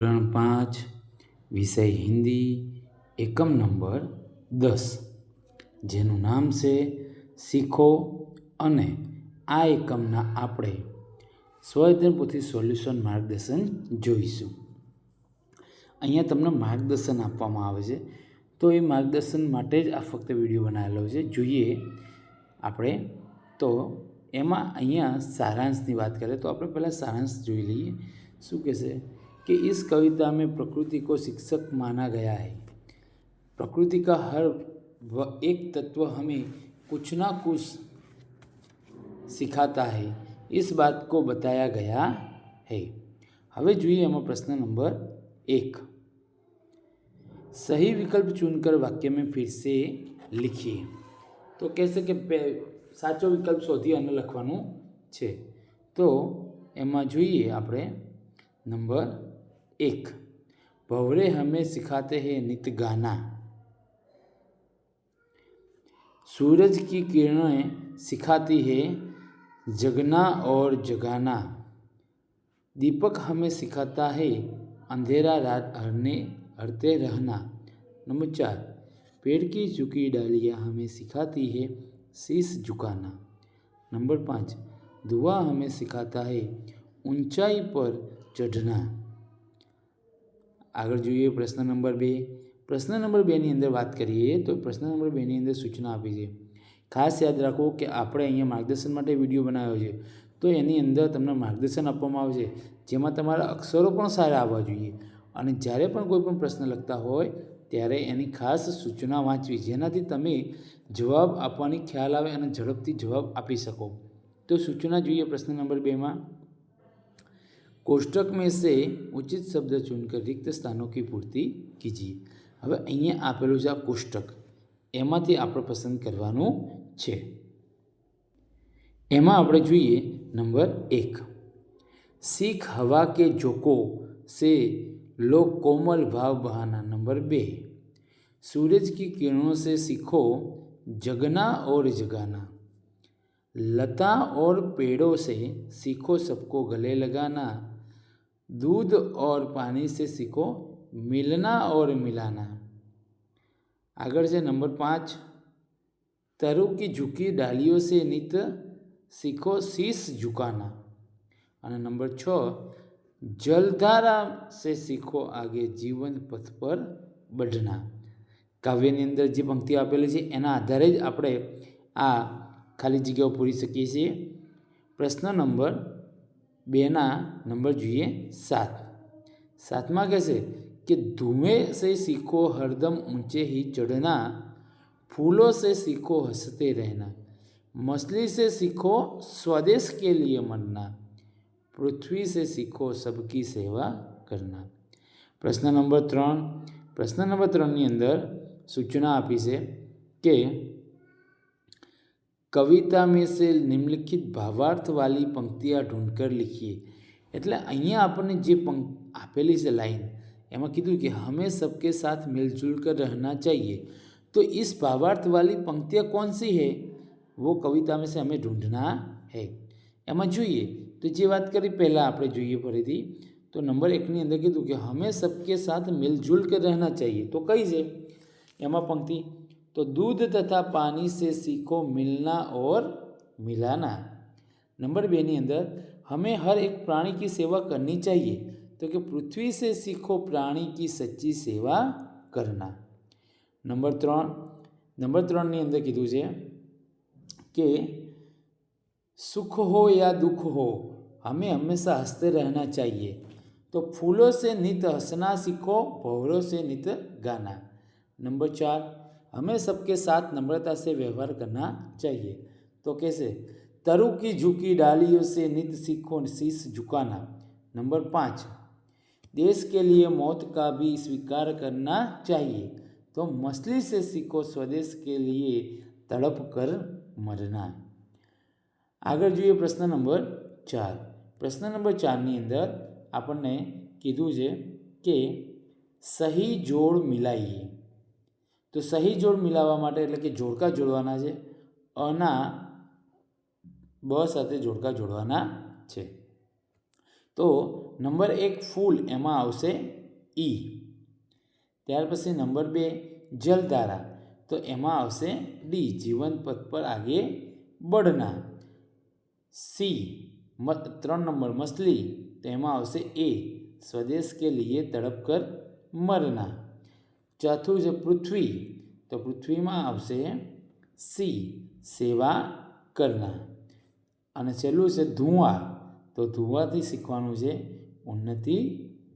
ધોરણ 5 વિષય હિન્દી એકમ નંબર 10 જેનું નામ છે શીખો અને આ એકમના આપણે સ્વઅધ્યયન પોથી સોલ્યુશન માર્ગદર્શન જોઈશું. અહીંયા તમને માર્ગદર્શન આપવામાં આવે છે, તો એ માર્ગદર્શન માટે જ આ ફક્ત વિડીયો બનાવેલો છે. જોઈએ આપણે તો એમાં અહીંયા સારાંશની વાત કરીએ તો આપણે પહેલાં સારાંશ જોઈ લઈએ. શું કહેશે कि इस कविता में प्रकृति को शिक्षक माना गया है. प्रकृति का हर एक तत्व हमें कुछ ना कुछ सिखाता है, इस बात को बताया गया है. હવે જોઈએ એમાં પ્રશ્ન નંબર 1. सही विकल्प चुनकर वाक्य में फिर से लिखिए. તો કહેશે કે સાચો વિકલ્પ શોધી અને લખવાનું છે. તો એમાં જોઈએ આપણે नंबर 1. भंवरे हमें सिखाते हैं नित्य गाना. सूरज की किरणें सिखाती है जगना और जगाना. दीपक हमें सिखाता है अंधेरा रात हरते रहना. नंबर 4. पेड़ की झुकी डालियाँ हमें सिखाती है शीश झुकाना. नंबर 5. धुआं हमें सिखाता है ऊंचाई पर चढ़ना. આગળ જોઈએ પ્રશ્ન નંબર 2. પ્રશ્ન નંબર 2ની અંદર વાત કરીએ તો પ્રશ્ન નંબર 2ની અંદર સૂચના આપી છે. ખાસ યાદ રાખો કે આપણે અહીંયા માર્ગદર્શન માટે વિડીયો બનાવ્યો છે, તો એની અંદર તમને માર્ગદર્શન આપવામાં આવે છે જેમાં તમારા અક્ષરો પણ સારા આવવા જોઈએ. અને જ્યારે પણ કોઈ પણ પ્રશ્ન લખતા હોય ત્યારે એની ખાસ સૂચના વાંચવી, જેનાથી તમે જવાબ આપવાની ખ્યાલ આવે અને ઝડપથી જવાબ આપી શકો. તો સૂચના જોઈએ પ્રશ્ન નંબર 2માં. कोष्टक में से उचित शब्द चुनकर रिक्त स्थानों की पूर्ति कीजिए. હવે અહીંયા આપેલું છે આ કોષ્ટક, એમાંથી આપણે પસંદ કરવાનું છે. એમાં આપણે જોઈએ નંબર 1. सीख हवा के झोंकों से लो कोमल भाव बहाना. नंबर 2. सूरज की किरणों से सीखो जगना और जगाना. लता और पेड़ों से सीखो सबको गले लगाना. दूध और पानी से सीखो मिलना और मिलाना. आगे से नंबर 5. तरु की झुकी डालियों से नित सीखो शीश झुकाना. और नंबर 6. जलधारा से सीखो आगे जीवन पथ पर बढ़ना. કાવ્યની અંદર જે પંક્તિઓ આપેલી છે એના આધારે જ આપણે આ ખાલી જગ્યાઓ પૂરી શકીએ છીએ. પ્રશ્ન નંબર 2ના નંબર જોઈએ 7. 7માં કહેશે કે धुएं से सीखो हरदम ऊंचे ही चढ़ना. फूलों से सीखो हंसते रहना. मछली से सीखो स्वदेश के लिए मरना. पृथ्वी से सीखो सबकी सेवा करना. प्रश्न नंबर 3. प्रश्न नंबर 3ની અંદર सूचना આપી છે કે कविता में से निम्नलिखित भावार्थ वाली पंक्तियाँ ढूंढकर लिखिए. એટલે અહીંયા આપણને જે આપેલી છે લાइन, એમાં કીધું કે हमें सबके साथ मिलजुल कर रहना चाहिए. तो इस भावार्थ वाली पंक्तियाँ कौन सी है, वो कविता में से हमें ढूंढना है. એમાં જોઈએ તો જે વાત કરી પહેલાં આપણે જોઈએ ફરીથી તો નંબર 1ની અંદર કીધું કે हमें सबके साथ मिलजुल कर रहना चाहिए. તો કઈ છે એમાં પંક્તિ? तो दूध तथा पानी से सीखो मिलना और मिलाना. नंबर 2ની અંદર हमें हर एक प्राणी की सेवा करनी चाहिए. तो कि पृथ्वी से सीखो प्राणी की सच्ची सेवा करना. नंबर 3ની અંદર કીધું છે કે सुख हो या दुख हो हमें हमेशा हंसते रहना चाहिए. तो फूलों से नित हंसना सीखो भंवरों से नित गाना. नंबर 4. हमें सबके साथ नम्रता से व्यवहार करना चाहिए. तो कैसे? तरु की झुकी डालियों से नित सीखो शीश झुकाना. नंबर 5. देश के लिए मौत का भी स्वीकार करना चाहिए. तो मछली से सीखो स्वदेश के लिए तड़प कर मरना. आगे જોઈએ પ્રશ્ન નંબર 4. પ્રશ્ન નંબર 4ની અંદર આપણને કીધું છે કે સહી જોડ મિલાઈએ. તો સહી જોડ મિલાવવા માટે એટલે કે જોડકા જોડવાના છે. અના બ સાથે જોડકા જોડવાના છે. તો નંબર 1 ફૂલ, એમાં આવશે ઈ. ત્યાર પછી નંબર 2 જલધારા, તો એમાં આવશે ડી, જીવન પથ પર આગે बढ़ना. સી 3 નંબર મછલી, તો એમાં આવશે એ, સ્વદેશ કે લીએ તડપ કર મરના. ચોથું છે પૃથ્વી, તો પૃથ્વીમાં આવશે સી, સેવા કરના. અને છેલ્લું છે ધુઆં, તો ધુઆંથી શીખવાનું છે ઉન્નતિ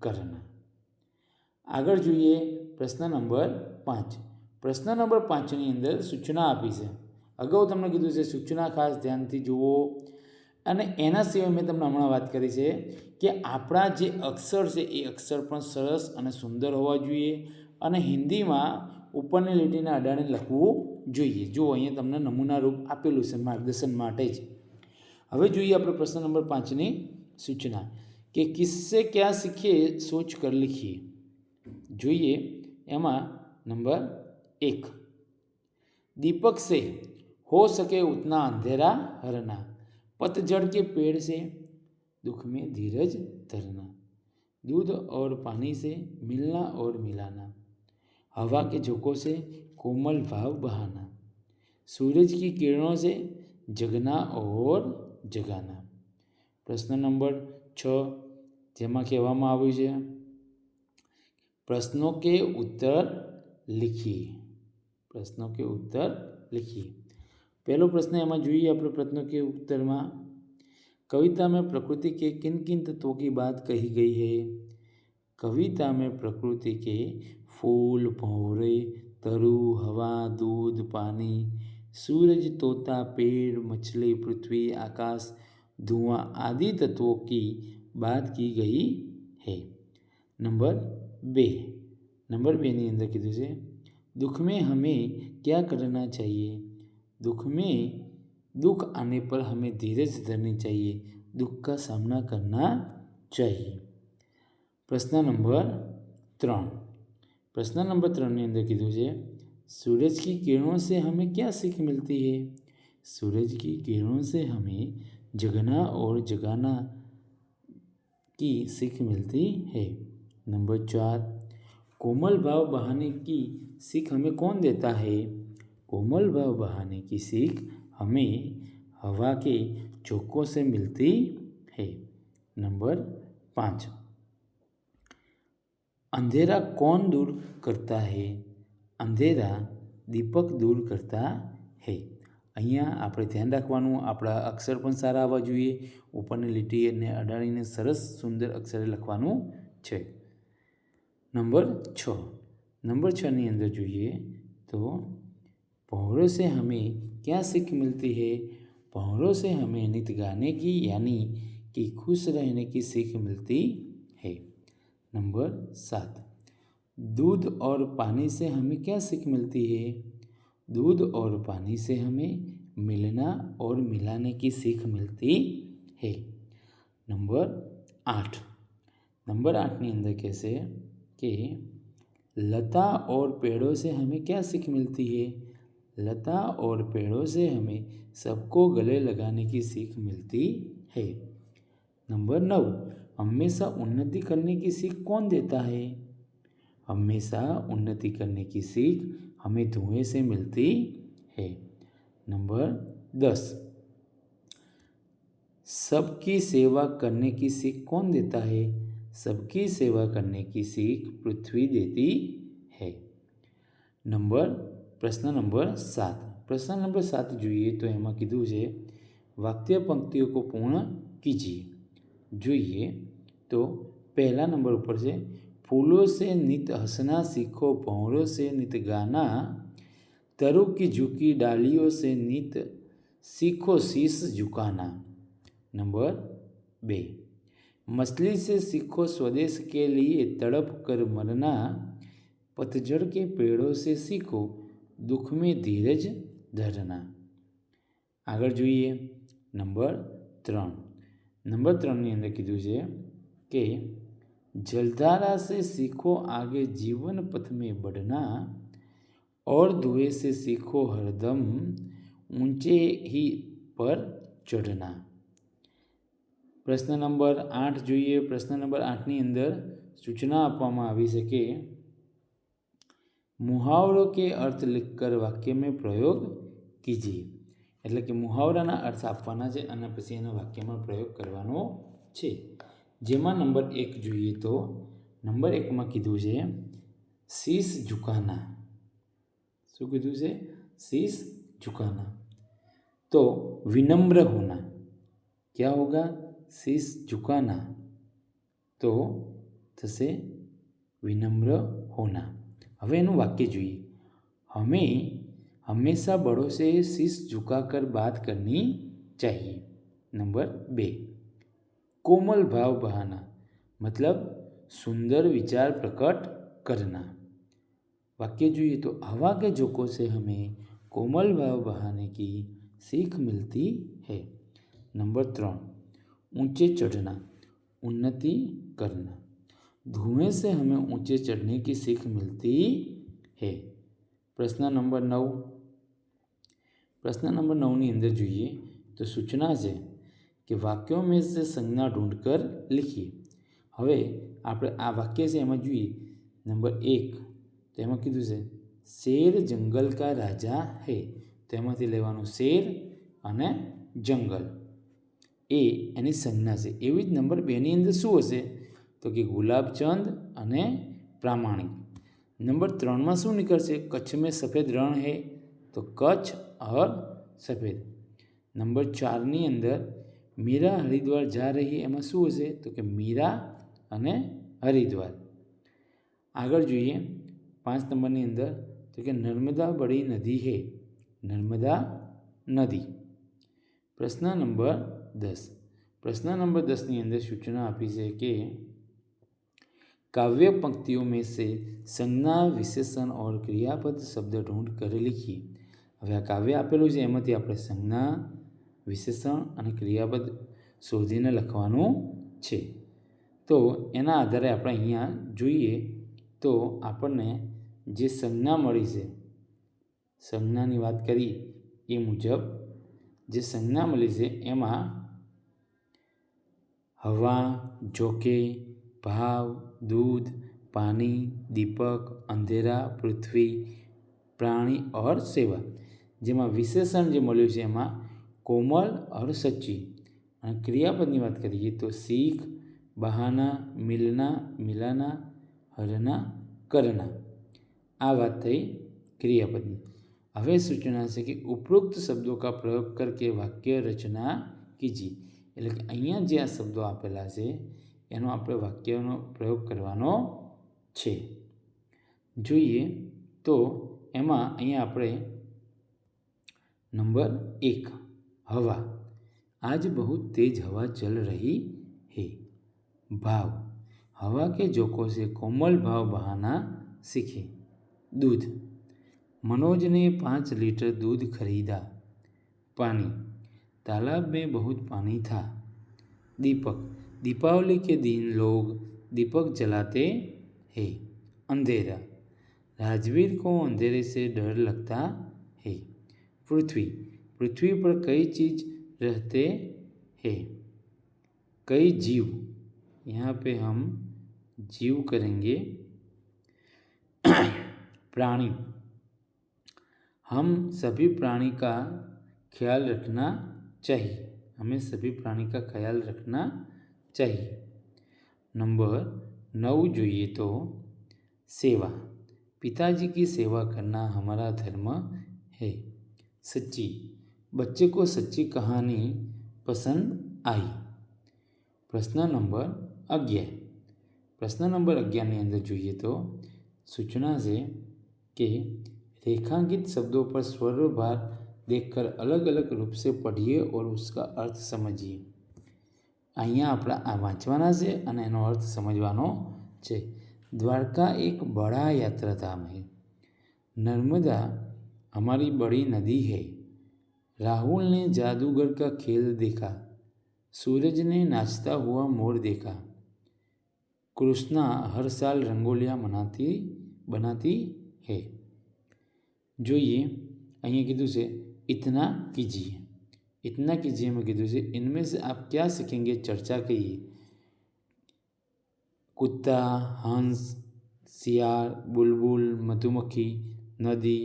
કરના. આગળ જોઈએ પ્રશ્ન નંબર 5. પ્રશ્ન નંબર 5ની અંદર સૂચના આપી છે. અગાઉ તમને કીધું છે સૂચના ખાસ ધ્યાનથી જુઓ. અને એના સિવાય મેં તમને હમણાં વાત કરી છે કે આપણા જે અક્ષર છે એ અક્ષર પણ સરસ અને સુંદર હોવા જોઈએ. અને હિન્દીમાં ઉપરની લીટીને અડાડીને લખવું જોઈએ. જો અહીંયા તમને નમૂના રૂપ આપેલું છે માર્ગદર્શન માટે જ. હવે જોઈએ આપણે પ્રશ્ન નંબર 5ની સૂચના કે કિસસે ક્યાં શીખીએ સોચ કર લીખીએ. જોઈએ એમાં નંબર 1, दीपक से हो सके उतना अंधेरा हरना, पतझड़ के पेड़ से दुख में धीरज धरना, दूध और पानी से मिलना और मिलाना, हवा के झोंकों से कोमल भाव बहाना, सूरज की किरणों से जगना और जगाना. प्रश्न नंबर 6 જેમાં કહેવામાં આવ્યું છે प्रश्नों के उत्तर लिखिए. प्रश्नों के उत्तर लिखिए. पहलो प्रश्न एम જોઈએ આપણે प्रश्नों के उत्तर में कविता में प्रकृति के किन किन तत्वों की बात कही गई है. कविता में प्रकृति के फूल, भंवरे, तरु, हवा, दूध, पानी, सूरज, तोता, पेड़, मछली, पृथ्वी, आकाश, धुआं आदि तत्वों की बात की गई है. नंबर 2 ની અંદર કીધું છે दुख में हमें क्या करना चाहिए. दुख आने पर हमें धीरज धरनी चाहिए. दुख का सामना करना चाहिए. प्रश्न नंबर 3 ની અંદર કીધું છે सूरज की किरणों से हमें क्या सीख मिलती है. सूरज की किरणों से हमें जगना और जगाना की सीख मिलती है. नंबर 4 कोमल भाव बहाने की सीख हमें कौन देता है. कोमल भाव बहाने की सीख हमें हवा के झोंकों से मिलती है. नंबर 5 अंधेरा कौन दूर करता है. अंधेरा दीपक दूर करता है. અહીંયા આપણે ધ્યાન રાખવાનું આપણા અક્ષર પણ સારા આવવા જોઈએ. ઉપરની લીટીને અડાડીને સરસ સુંદર અક્ષરે લખવાનું છે. नंबर 6 ની અંદર જોઈએ તો भंवरों से हमें क्या सीख मिलती है. भंवरों से हमें नित गाने की यानी कि खुश रहने की सीख मिलती है. नंबर 7 दूध और पानी से हमें क्या सीख मिलती है. दूध और पानी से हमें मिलना और मिलाने की सीख मिलती है. नंबर 8 ની અંદર કહેશે कि लता और पेड़ों से हमें क्या सीख मिलती है. लता और पेड़ों से हमें सबको गले लगाने की सीख मिलती है. नंबर 9 हमेशा उन्नति करने की सीख कौन देता है. हमेशा उन्नति करने की सीख हमें धुएं से मिलती है. नंबर 10 सबकी सेवा करने की सीख कौन देता है. सबकी सेवा करने की सीख पृथ्वी देती है. प्रश्न नंबर 7 જોઈએ તો એમાં કીધું છે વાક્ય પંક્તિઓ को पूर्ण कीजिए. જોઈએ તો પહેલા નંબર ઉપર છે फूलों से नित हंसना सीखो, भंवरों से नित गाना, तरु की झुकी डालियों से नित सीखो शीश झुकाना. नंबर 2 मछली से सीखो स्वदेश के लिए तड़प कर मरना, पतझड़ के पेड़ों से सीखो दुख में धीरज धरना. આગળ જોઈએ નંબર 3 ની અંદર કીધું છે કે जलधारा से सीखो आगे जीवन पथ में बढ़ना, और धुएं से सीखो हरदम ऊंचे ही पर चढ़ना. પ્રશ્ન નંબર 8 જોઈએ. પ્રશ્ન નંબર 8ની અંદર સૂચના આપવામાં આવી છે કે मुहावरों के अर्थ लिखकर वाक्य में प्रयोग कीजिए. એટલે કે મુહાવરાના અર્થ આપવાના છે અને પછી એનો વાક્યમાં પ્રયોગ કરવાનો છે. જેમાં નંબર 1 જોઈએ તો નંબર 1માં કીધું છે शीश झुकाना. શું કીધું છે? शीश झुकाना. तो विनम्र होना. क्या होगा? शीश झुकाना तो થશે विनम्र होना. હવે એનું વાક્ય જોઈએ. हमें हमेशा बड़ों से शीश झुकाकर बात करनी चाहिए. नंबर 2 कोमल भाव बहाना मतलब सुंदर विचार प्रकट करना. वाक्य જોઈએ તો हवा के झोंकों से हमें कोमल भाव बहाने की सीख मिलती है. नंबर 3 ऊंचे चढ़ना उन्नति करना. धुएं से हमें ऊंचे चढ़ने की सीख मिलती है. प्रश्न नंबर 9. प्रश्न नंबर 9ની અંદર જોઈએ તો સૂચના છે કે વાક્યો में से संज्ञा ढूंढकर लिखिए. હવે આપણે આ વાક્ય છે એમાં જોઈએ નંબર 1 તો એમાં કીધું છે શેર જંગલ કા રાજા હે. તો એમાંથી લેવાનું શેર અને જંગલ એ એની સંજ્ઞા છે. એવી જ નંબર 2ની અંદર શું હશે તો કે ગુલાબચંદ અને પ્રામાણિક. नंबर 3માં શું નીકળશે? कच्छ में सफ़ेद रण है तो कच्छ और सफ़ेद. नंबर 4ની અંદર मीरा हरिद्वार जा रही है એમાં શું હશે તો કે મીરા અને હરિદ્વાર. આગળ જોઈએ 5 નંબરની અંદર તો કે નર્મદા बड़ी नदी है नर्मदा नदी. प्रश्न नंबर 10. प्रश्न नंबर 10ની અંદર સૂચના આપી છે કે काव्य पंक्तियों में से संज्ञा विशेषण और क्रियापद शब्द ढूंढ कर लिखिए. હવે આ કાવ્ય આપેલું છે એમાંથી આપણે સંજ્ઞા વિશેષણ અને ક્રિયાપદ શોધીને લખવાનું છે. તો એના આધારે આપણે અહીંયા જોઈએ તો આપણને જે સંજ્ઞા મળી છે સંજ્ઞાની વાત કરી એ મુજબ જે સંજ્ઞા મળી છે એમાં હવા, જોકે, भाव, दूध, पानी, दीपक, अंधेरा, पृथ्वी, प्राणी और सेवा. જેમાં વિશેષણ જે મળ્યું છે એમાં કોમલ और सच्ची. અને ક્રિયાપદની વાત કરીએ તો सीख, बहाना, मिलना, मिलाना, हरना, करना. આ વાત થઈ ક્રિયાપદની. હવે સૂચના છે કે ઉપરોક્ત શબ્દો કા પ્રયોગ કરકે વાક્ય રચના કીજીએ. એટલે કે અહીંયા જે આ શબ્દો આપેલા છે એનો આપણે વાક્યનો પ્રયોગ કરવાનો છે. જોઈએ તો એમાં અહીંયા આપણે નંબર 1 हवा. आज बहुत तेज हवा चल रही है. भाव हवा के झोंकों से कोमल भाव बहाना सीखे. दूध मनोज ने 5 लीटर दूध खरीदा. पानी तालाब में बहुत पानी था. दीपक दीपावली के दिन लोग दीपक जलाते हैं. अंधेरा राजवीर को अंधेरे से डर लगता है. पृथ्वी पृथ्वी पर कई चीज रहते हैं. कई जीव यहाँ पे हम जीव करेंगे. प्राणी हम सभी प्राणी का ख्याल रखना चाहिए. हमें सभी प्राणी का ख्याल रखना चाहिए. नंबर 9 જોઈએ તો सेवा. पिताजी की सेवा करना हमारा धर्म है. सच्ची बच्चे को सच्ची कहानी पसंद आई. प्रश्न नंबर 11. प्रश्न नंबर 11ની અંદર જોઈએ તો સૂચના છે કે रेखांकित शब्दों पर स्वर भार देखकर अलग अलग रूप से पढ़िए और उसका अर्थ समझिए. અહીંયા આપણે આ વાંચવાના છે અને એનો અર્થ સમજવાનો છે. द्वारका एक बड़ा यात्रा धाम है. नर्मदा हमारी बड़ी नदी है. राहुल ने जादूगर का खेल देखा. सूरज ने नाचता हुआ मोर देखा. कृष्णा हर साल रंगोलियाँ बनाती है. જોઈએ અહીંયા કીધું છે इतना कीजिए. इतना कीजिए में कीधुं छे इनमें से आप क्या सीखेंगे चर्चा करिए। कुत्ता, हंस, सियार, बुलबुल, मधुमक्खी, नदी,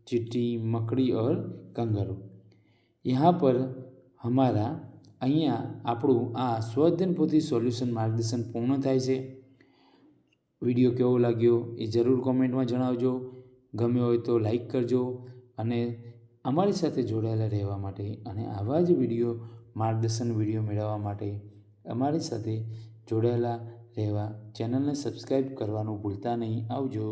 चींटी, मकड़ी और कंगारू। यहाँ पर हमारा अहींया આપણું આ સ્વઅધ્યયન પોથી સોલ્યુશન માર્ગદર્શન પૂર્ણ થાય છે। વિડીયો કેવો લાગ્યો એ જરૂર કોમેન્ટમાં જણાવજો। ગમે હોય તો લાઈક કરજો અને અમારી સાથે જોડાયેલા રહેવા માટે અને આવા જ વિડીયો માર્ગદર્શન વિડીયો મેળવવા માટે અમારી સાથે જોડાયેલા રહેવા ચેનલને સબસ્ક્રાઈબ કરવાનું ભૂલતા નહીં। આવજો।